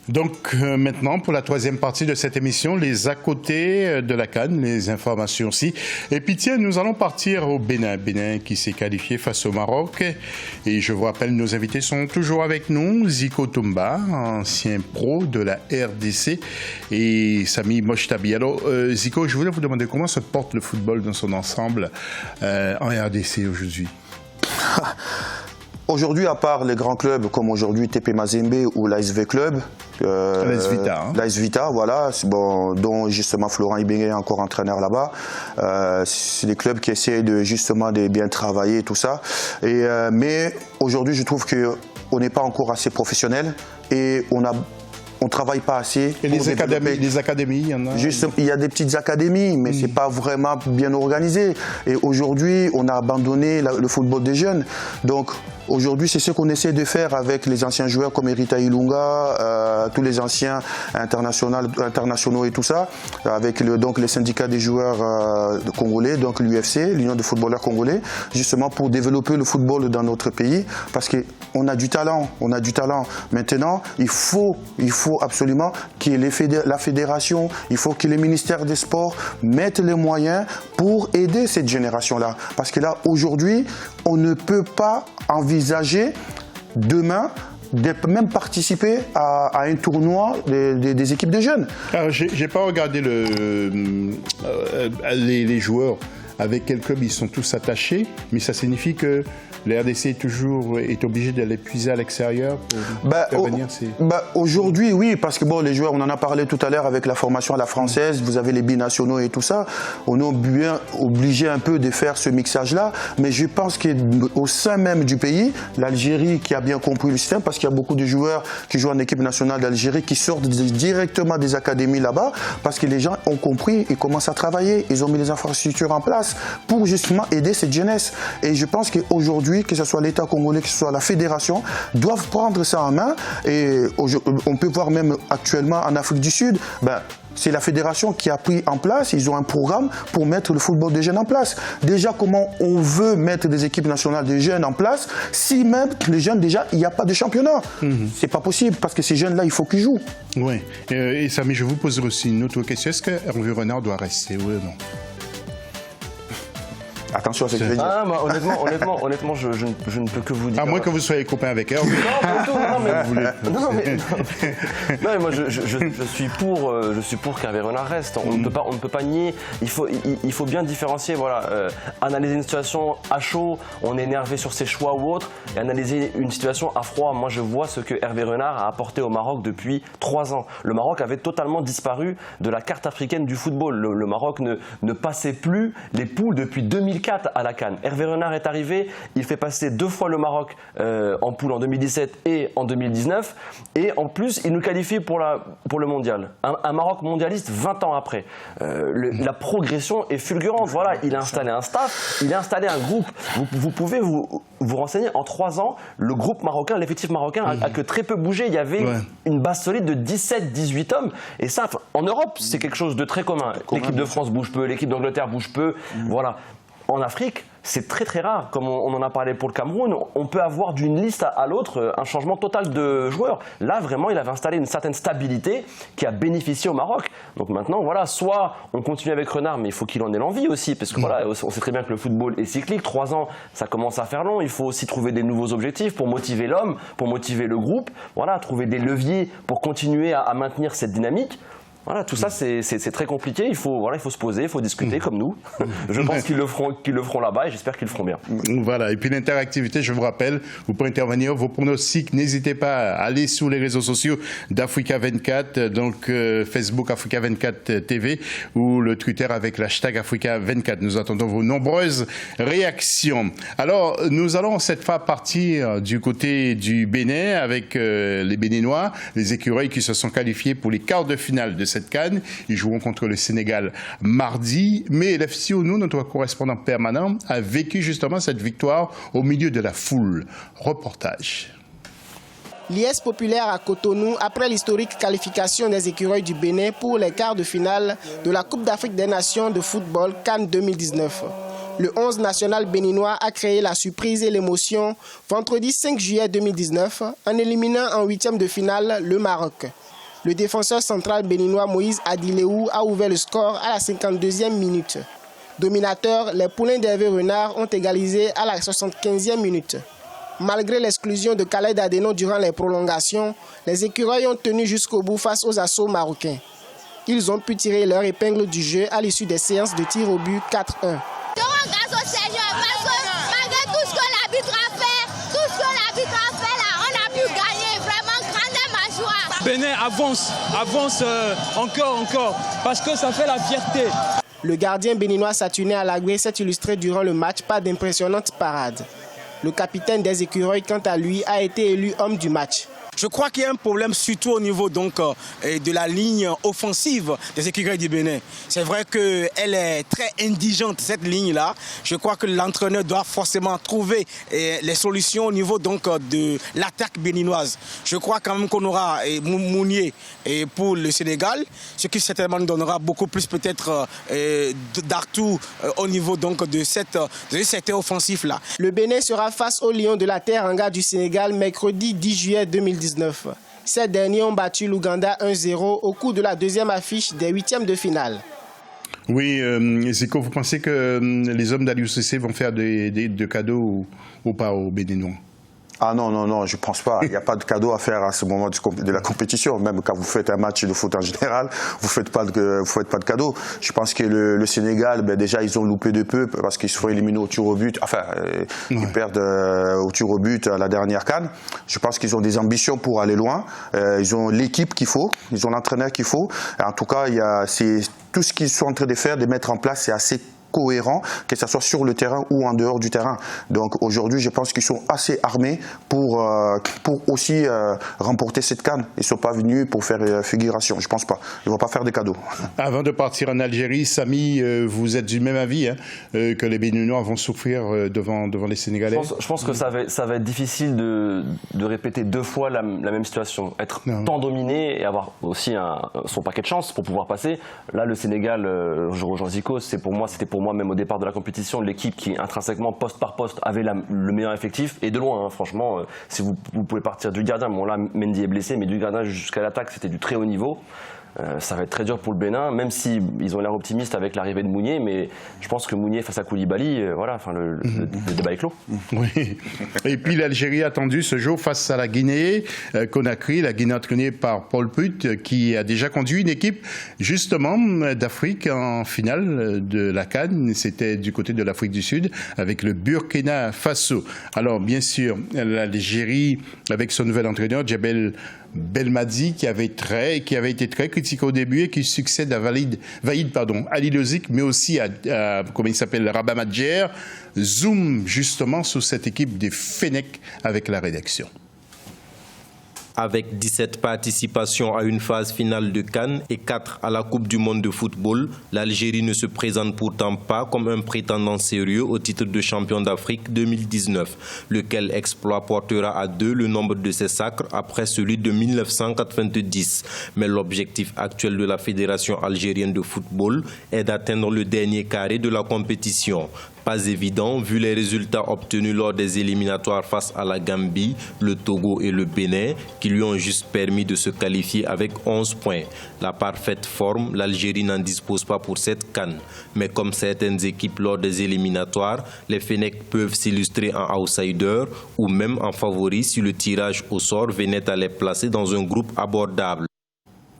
Donc maintenant, pour la troisième partie de cette émission, les à côté de la CAN, les informations aussi. Et puis tiens, nous allons partir au Bénin. Bénin qui s'est qualifié face au Maroc. Et je vous rappelle, nos invités sont toujours avec nous. Zico Toumba, ancien pro de la RDC, et Sami Mochtabi. Alors Zico, je voulais vous demander comment se porte le football dans son ensemble en RDC aujourd'hui. Aujourd'hui, à part les grands clubs comme aujourd'hui TP Mazembe ou l'ASV Club, l'AS Vita, l'AS Vita, voilà, bon, dont justement Florent Ibenge est encore entraîneur là-bas. C'est des clubs qui essaient de bien travailler et tout ça. Mais aujourd'hui, je trouve qu'on n'est pas encore assez professionnel et on ne travaille pas assez. Et les académies, il y en a? Il y a des petites académies, mais c'est pas vraiment bien organisé. Et aujourd'hui, on a abandonné le football des jeunes. Donc, aujourd'hui, c'est ce qu'on essaie de faire avec les anciens joueurs comme Erita Ilunga, tous les anciens internationaux et tout ça, avec donc les syndicats des joueurs congolais, donc l'UFC, l'Union des footballeurs congolais, justement pour développer le football dans notre pays, parce qu'on a du talent, Maintenant, il faut absolument qu'il y ait la fédération, il faut que les ministères des sports mettent les moyens pour aider cette génération-là. Parce que là, aujourd'hui, on ne peut pas envisager demain de même participer à un tournoi des équipes de jeunes. Alors, j'ai pas regardé les joueurs. Avec quel club ils sont tous attachés, mais ça signifie que la RDC est obligé de les puiser à l'extérieur pour intervenir. Aujourd'hui, oui, parce que bon, les joueurs, on en a parlé tout à l'heure avec la formation à la française, vous avez les binationaux et tout ça, on est bien obligé un peu de faire ce mixage-là, mais je pense qu'au sein même du pays, l'Algérie qui a bien compris le système, parce qu'il y a beaucoup de joueurs qui jouent en équipe nationale d'Algérie qui sortent directement des académies là-bas, parce que les gens ont compris, ils commencent à travailler, ils ont mis les infrastructures en place pour justement aider cette jeunesse. Et je pense qu'aujourd'hui, que ce soit l'État congolais, que ce soit la fédération, doivent prendre ça en main. Et on peut voir même actuellement en Afrique du Sud, c'est la fédération qui a pris en place, ils ont un programme pour mettre le football des jeunes en place. Déjà, comment on veut mettre des équipes nationales des jeunes en place si même les jeunes, déjà, il n'y a pas de championnat. C'est pas possible, parce que ces jeunes-là, il faut qu'ils jouent. Oui. Et Samy, je vous poserai aussi une autre question. Est-ce que Hervé Renard doit rester, oui ou non? Attention à ce que je vais dire. Honnêtement, je ne peux que vous dire. À moins que vous soyez copain avec elle. Non, mais moi je suis pour qu'Hervé Renard reste. On ne peut pas nier. Il faut bien différencier. Voilà, analyser une situation à chaud, on est énervé sur ses choix ou autre, et analyser une situation à froid. Moi, je vois ce que Hervé Renard a apporté au Maroc depuis 3 ans. Le Maroc avait totalement disparu de la carte africaine du football. Le Maroc ne passait plus les poules depuis 2004 à la CAN. Hervé Renard est arrivé, il fait passer 2 fois le Maroc en poule en 2017 et en 2019, et en plus il nous qualifie pour le mondial. Un Maroc mondialiste 20 ans après. La progression est fulgurante. Voilà, il a installé un staff, il a installé un groupe. Vous pouvez vous renseigner, en 3 ans, le groupe marocain, l'effectif marocain a que très peu bougé. Il y avait une base solide de 17-18 hommes, et ça, en Europe, c'est quelque chose de très commun. L'équipe de France bouge peu, l'équipe d'Angleterre bouge peu, voilà. En Afrique, c'est très très rare, comme on en a parlé pour le Cameroun, on peut avoir d'une liste à l'autre un changement total de joueurs. Là, vraiment, il avait installé une certaine stabilité qui a bénéficié au Maroc. Donc maintenant, voilà, soit on continue avec Renard, mais il faut qu'il en ait l'envie aussi, parce que voilà, on sait très bien que le football est cyclique. 3 ans, ça commence à faire long. Il faut aussi trouver des nouveaux objectifs pour motiver l'homme, pour motiver le groupe. Voilà, trouver des leviers pour continuer à maintenir cette dynamique. Voilà, tout ça, c'est très compliqué. Il faut se poser, il faut discuter comme nous. Je pense qu'ils le feront là-bas, et j'espère qu'ils le feront bien. Voilà, et puis l'interactivité, je vous rappelle, vous pouvez intervenir, vos pronostics, n'hésitez pas à aller sur les réseaux sociaux d'Africa 24, donc Facebook Africa 24 TV ou le Twitter avec l'hashtag Africa 24. Nous attendons vos nombreuses réactions. Alors, nous allons cette fois partir du côté du Bénin avec les Béninois, les écureuils qui se sont qualifiés pour les quarts de finale de cette CAN. Ils joueront contre le Sénégal mardi. Mais l'FC ONU, notre correspondant permanent, a vécu justement cette victoire au milieu de la foule. Reportage. Liesse populaire à Cotonou après l'historique qualification des écureuils du Bénin pour les quarts de finale de la Coupe d'Afrique des Nations de football CAN 2019. Le 11 national béninois a créé la surprise et l'émotion vendredi 5 juillet 2019 en éliminant en 8e de finale le Maroc. Le défenseur central béninois Moïse Adileou a ouvert le score à la 52e minute. Dominateurs, les poulains d'Hervé Renard ont égalisé à la 75e minute. Malgré l'exclusion de Khaled Adeno durant les prolongations, les écureuils ont tenu jusqu'au bout face aux assauts marocains. Ils ont pu tirer leur épingle du jeu à l'issue des séances de tir au but 4-1. Grâce au Seigneur, parce que malgré tout ce que l'arbitre a fait, là, on a pu gagner. Vraiment, grande ma joie. Bénin avance encore, parce que ça fait la fierté. Le gardien béninois Saturnin Alagbé s'est illustré durant le match par d'impressionnantes parades. Le capitaine des écureuils, quant à lui, a été élu homme du match. Je crois qu'il y a un problème surtout au niveau de la ligne offensive des écureuils du Bénin. C'est vrai qu'elle est très indigente, cette ligne-là. Je crois que l'entraîneur doit forcément trouver les solutions au niveau de l'attaque béninoise. Je crois quand même qu'on aura Mounier pour le Sénégal, ce qui certainement nous donnera beaucoup plus peut-être d'artout au niveau de cette offensive-là. Le Bénin sera face aux Lions de la Teranga du Sénégal mercredi 10 juillet 2019. Ces derniers ont battu l'Ouganda 1-0 au cours de la deuxième affiche des huitièmes de finale. Oui, Zico, vous pensez que les hommes d'Aliou-Cissé vont faire de cadeaux ou pas aux Béninois? Ah non, je pense pas. Il n'y a pas de cadeau à faire à ce moment de la compétition. Même quand vous faites un match de foot en général, vous faites pas de cadeau. Je pense que le Sénégal, déjà, ils ont loupé de peu parce qu'ils se font éliminer au tir au but. Enfin, ils perdent au tir au but à la dernière CAN. Je pense qu'ils ont des ambitions pour aller loin. Ils ont l'équipe qu'il faut. Ils ont l'entraîneur qu'il faut. En tout cas, tout ce qu'ils sont en train de faire, de mettre en place, c'est assez cohérent, que ce soit sur le terrain ou en dehors du terrain. Donc aujourd'hui, je pense qu'ils sont assez armés pour aussi remporter cette CAN. Ils ne sont pas venus pour faire figuration, je ne pense pas. Ils ne vont pas faire des cadeaux. Avant de partir en Algérie, Samy, vous êtes du même avis que les Béninois vont souffrir devant les Sénégalais? Je pense que ça va être difficile de répéter deux fois la même situation. Être tant dominé et avoir aussi son paquet de chance pour pouvoir passer. Là, le Sénégal, je rejoins Zico, c'était pour moi même au départ de la compétition, l'équipe qui intrinsèquement poste par poste avait le meilleur effectif et de loin, franchement, si vous pouvez partir du gardien, bon là Mendy est blessé, mais du gardien jusqu'à l'attaque c'était du très haut niveau. Ça va être très dur pour le Bénin, même si ils ont l'air optimistes avec l'arrivée de Mounier, mais je pense que Mounier face à Koulibaly, le débat est clos. Oui. Et puis l'Algérie a attendu ce jour face à la Guinée, Conakry, la Guinée entraînée par Paul Put, qui a déjà conduit une équipe justement d'Afrique en finale de la CAN. C'était du côté de l'Afrique du Sud avec le Burkina Faso. Alors bien sûr, l'Algérie avec son nouvel entraîneur, Djebel Belmadi, qui avait été très critiqué au début et qui succède à Ali Lozic, mais aussi à comment il s'appelle, Rabat Madjer, zoom justement sur cette équipe des Fennecs avec la rédaction. Avec 17 participations à une phase finale de CAN et 4 à la Coupe du monde de football, l'Algérie ne se présente pourtant pas comme un prétendant sérieux au titre de champion d'Afrique 2019, lequel exploit portera à 2 le nombre de ses sacres après celui de 1990. Mais l'objectif actuel de la Fédération algérienne de football est d'atteindre le dernier carré de la compétition. Pas évident vu les résultats obtenus lors des éliminatoires face à la Gambie, le Togo et le Bénin, qui lui ont juste permis de se qualifier avec 11 points. La parfaite forme, l'Algérie n'en dispose pas pour cette CAN. Mais comme certaines équipes lors des éliminatoires, les Fennecs peuvent s'illustrer en outsider ou même en favori si le tirage au sort venait à les placer dans un groupe abordable.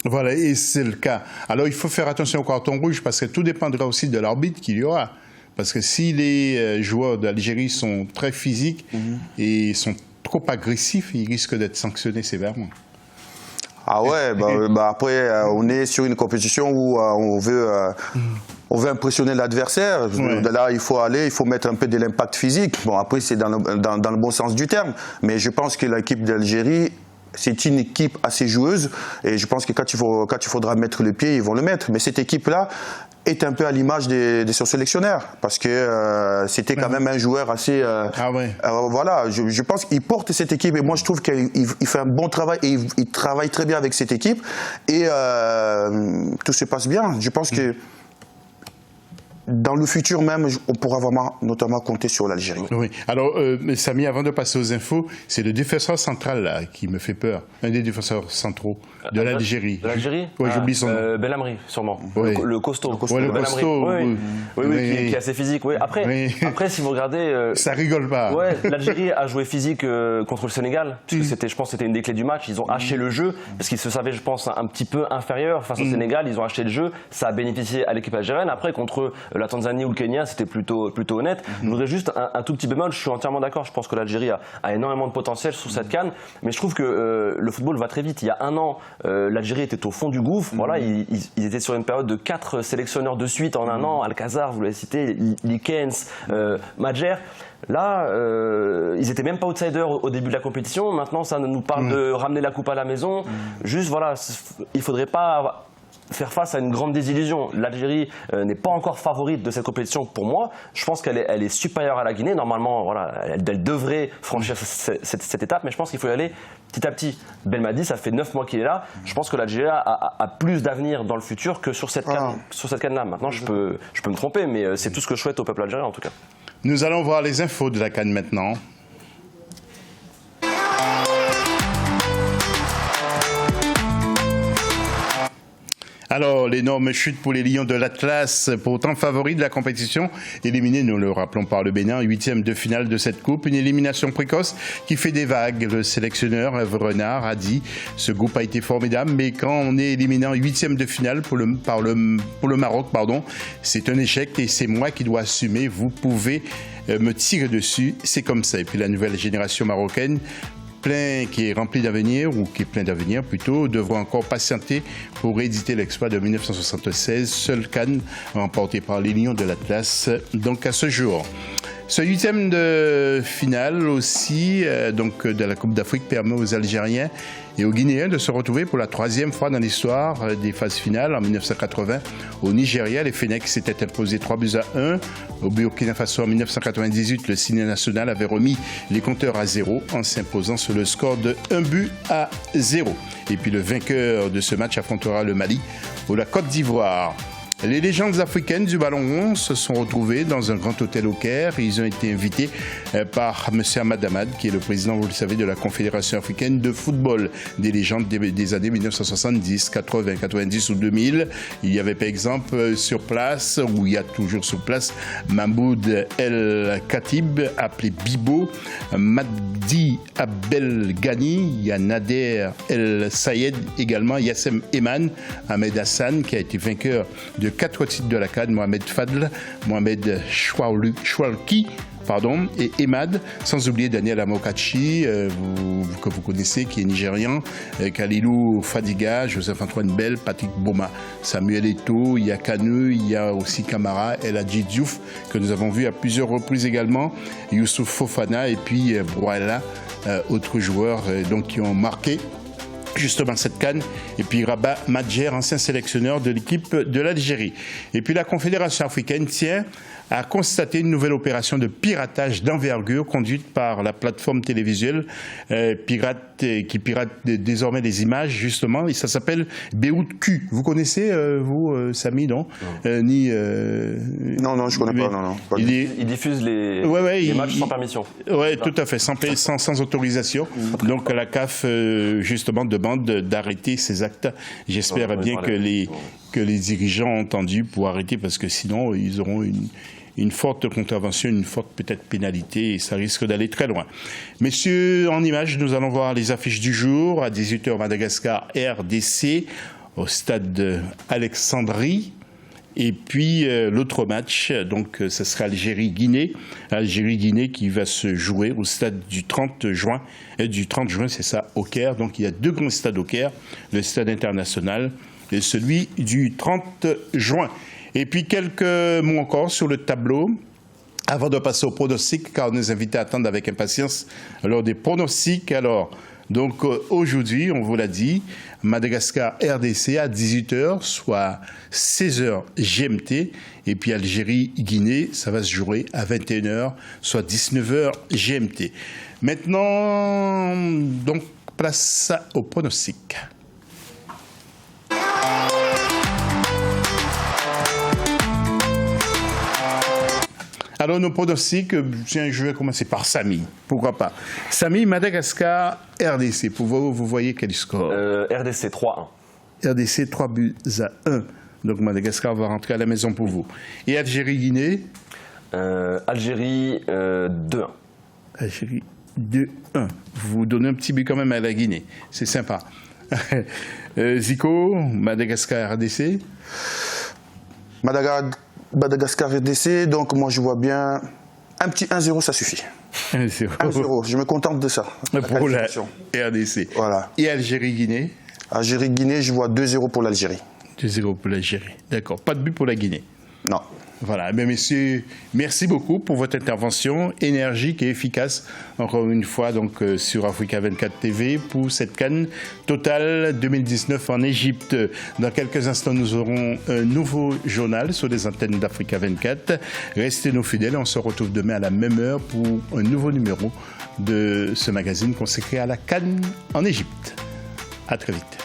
Voilà, et c'est le cas. Alors il faut faire attention au carton rouge parce que tout dépendra aussi de l'arbitre qu'il y aura. Parce que si les joueurs d'Algérie sont très physiques et sont trop agressifs, ils risquent d'être sanctionnés sévèrement. Ah ouais, après, on est sur une compétition où on veut impressionner l'adversaire. Là, il faut mettre un peu de l'impact physique. Bon, après, c'est dans le bon sens du terme. Mais je pense que l'équipe d'Algérie, c'est une équipe assez joueuse. Et je pense que quand il faudra mettre le pied, ils vont le mettre. Mais cette équipe-là est un peu à l'image de son sélectionneur, parce que c'était quand même un joueur assez... voilà, je pense qu'il porte cette équipe, et moi je trouve qu'il fait un bon travail, et il travaille très bien avec cette équipe, et tout se passe bien. Je pense que dans le futur même, on pourra vraiment notamment compter sur l'Algérie. Oui. Alors, Samy, avant de passer aux infos, c'est le défenseur central là, qui me fait peur. Un des défenseurs centraux de l'Algérie. De l'Algérie? Oui, j'oublie son nom. Belhamri, sûrement. Oui. Le costaud. Le costaud. Oui, qui est assez physique. Oui. Après, si vous regardez... ça rigole pas. Ouais, l'Algérie a joué physique contre le Sénégal, puisque je pense que c'était une des clés du match. Ils ont haché le jeu, parce qu'ils se savaient, je pense, un petit peu inférieurs face au Sénégal. Ils ont haché le jeu, ça a bénéficié à l'équipe algérienne. Après, contre la Tanzanie ou le Kenya, c'était plutôt honnête. Je voudrais juste un tout petit bémol, je suis entièrement d'accord. Je pense que l'Algérie a énormément de potentiel sur cette CAN, mais je trouve que le football va très vite. Il y a un an, l'Algérie était au fond du gouffre. Voilà, ils étaient sur une période de 4 sélectionneurs de suite en un an. Alcazar, vous l'avez cité, Likens, Madjer. Là, ils étaient même pas outsiders au début de la compétition. Maintenant, ça nous parle de ramener la coupe à la maison. Juste, voilà, il faudrait pas faire face à une grande désillusion. L'Algérie n'est pas encore favorite de cette compétition pour moi. Je pense qu'elle est supérieure à la Guinée. Normalement, voilà, elle devrait franchir cette étape, mais je pense qu'il faut y aller petit à petit. Belmadi, ça fait 9 mois qu'il est là. Je pense que l'Algérie a plus d'avenir dans le futur que sur cette CAN-là. Maintenant, je peux me tromper, mais c'est tout ce que je souhaite au peuple algérien en tout cas. Nous allons voir les infos de la CAN maintenant. Alors, l'énorme chute pour les Lions de l'Atlas, pourtant favoris de la compétition, éliminés, nous le rappelons, par le Bénin, 8e de finale de cette coupe. Une élimination précoce qui fait des vagues. Le sélectionneur Hervé Renard a dit « Ce groupe a été formidable, mais quand on est éliminé en 8e de finale pour le Maroc, c'est un échec et c'est moi qui dois assumer. Vous pouvez me tirer dessus, c'est comme ça. » Et puis la nouvelle génération marocaine, qui est rempli d'avenir, ou qui est plein d'avenir plutôt, devra encore patienter pour rééditer l'exploit de 1976, seul CAN remporté par les Lions de l'Atlas, donc à ce jour. Ce 8e de finale aussi donc de la Coupe d'Afrique permet aux Algériens et aux Guinéens de se retrouver pour la 3e fois dans l'histoire des phases finales. En 1980, au Nigeria, les Fennecs s'étaient imposés 3-1. Au Burkina Faso, en 1998, le ciné national avait remis les compteurs à 0 en s'imposant sur le score de 1-0. Et puis le vainqueur de ce match affrontera le Mali ou la Côte d'Ivoire. Les légendes africaines du ballon rond se sont retrouvées dans un grand hôtel au Caire. Ils ont été invités par M. Ahmad Ahmad, qui est le président, vous le savez, de la Confédération africaine de football. Des légendes des années 1970, 80, 90 ou 2000. Il y avait par exemple sur place, ou il y a toujours sur place, Mahmoud El Khatib, appelé Bibo, Mahdi Abel Ghani, il y a Nader El Sayed également, Yassem Eman, Ahmed Hassan, qui a été vainqueur de 4 titres de la CAN, Mohamed Fadl, Mohamed Choualki, et Emad, sans oublier Daniel Amokachi, que vous connaissez, qui est nigérian, Kalilou Fadiga, Joseph-Antoine Bell, Patrick Boma, Samuel Eto'o, il y a Kaneu, il y a aussi Kamara, El Hadji Diouf, que nous avons vu à plusieurs reprises également, Youssouf Fofana et puis Brouala, autres joueurs qui ont marqué justement cette CAN, et puis Rabat Madjer, ancien sélectionneur de l'équipe de l'Algérie. Et puis la Confédération africaine a constaté une nouvelle opération de piratage d'envergure conduite par la plateforme télévisuelle qui pirate désormais des images, justement, et ça s'appelle Beoutq. Vous connaissez, vous, Samy, non? Non, je ne connais pas. Non. Il diffuse les matchs sans permission. Oui, tout à fait, sans autorisation. Donc la CAF, justement, demande d'arrêter ces actes. J'espère bien que les dirigeants ont entendu pour arrêter, parce que sinon, ils auront une forte contravention, une forte peut-être pénalité, et ça risque d'aller très loin. Messieurs, en images, nous allons voir les affiches du jour. À 18h, Madagascar, RDC, au stade d'Alexandrie. Et puis l'autre match, donc ce sera Algérie-Guinée. Algérie-Guinée qui va se jouer au stade du 30 juin. Du 30 juin, c'est ça, au Caire. Donc il y a 2 grands stades au Caire, le stade international et celui du 30 juin. Et puis quelques mots encore sur le tableau. Avant de passer au pronostic, car on nous invite à attendre avec impatience lors des pronostics. Alors, donc aujourd'hui, on vous l'a dit, Madagascar RDC à 18h, soit 16h GMT. Et puis Algérie-Guinée, ça va se jouer à 21h, soit 19h GMT. Maintenant, donc, place au pronostic. Alors, nos pronostics, tiens, je vais commencer par Samy. Pourquoi pas. Samy, Madagascar, RDC. Pour vous voyez quel score? RDC 3-1. RDC 3-1. Donc, Madagascar va rentrer à la maison pour vous. Et Algérie-Guinée? Algérie 2-1. Algérie 2-1. Vous donnez un petit but quand même à la Guinée. C'est sympa. Zico, Madagascar, RDC? Madagascar RDC, donc moi je vois bien un petit 1-0, ça suffit. 1-0, je me contente de ça. Pour la RDC. Voilà. Et Algérie-Guinée? Algérie-Guinée, je vois 2-0 pour l'Algérie. 2-0 pour l'Algérie. D'accord. Pas de but pour la Guinée? Non. Voilà, bien messieurs, merci beaucoup pour votre intervention énergique et efficace, encore une fois donc sur Africa 24 TV pour cette CAN Total 2019 en Égypte. Dans quelques instants, nous aurons un nouveau journal sur les antennes d'Africa 24. Restez nos fidèles, on se retrouve demain à la même heure pour un nouveau numéro de ce magazine consacré à la CAN en Égypte. À très vite.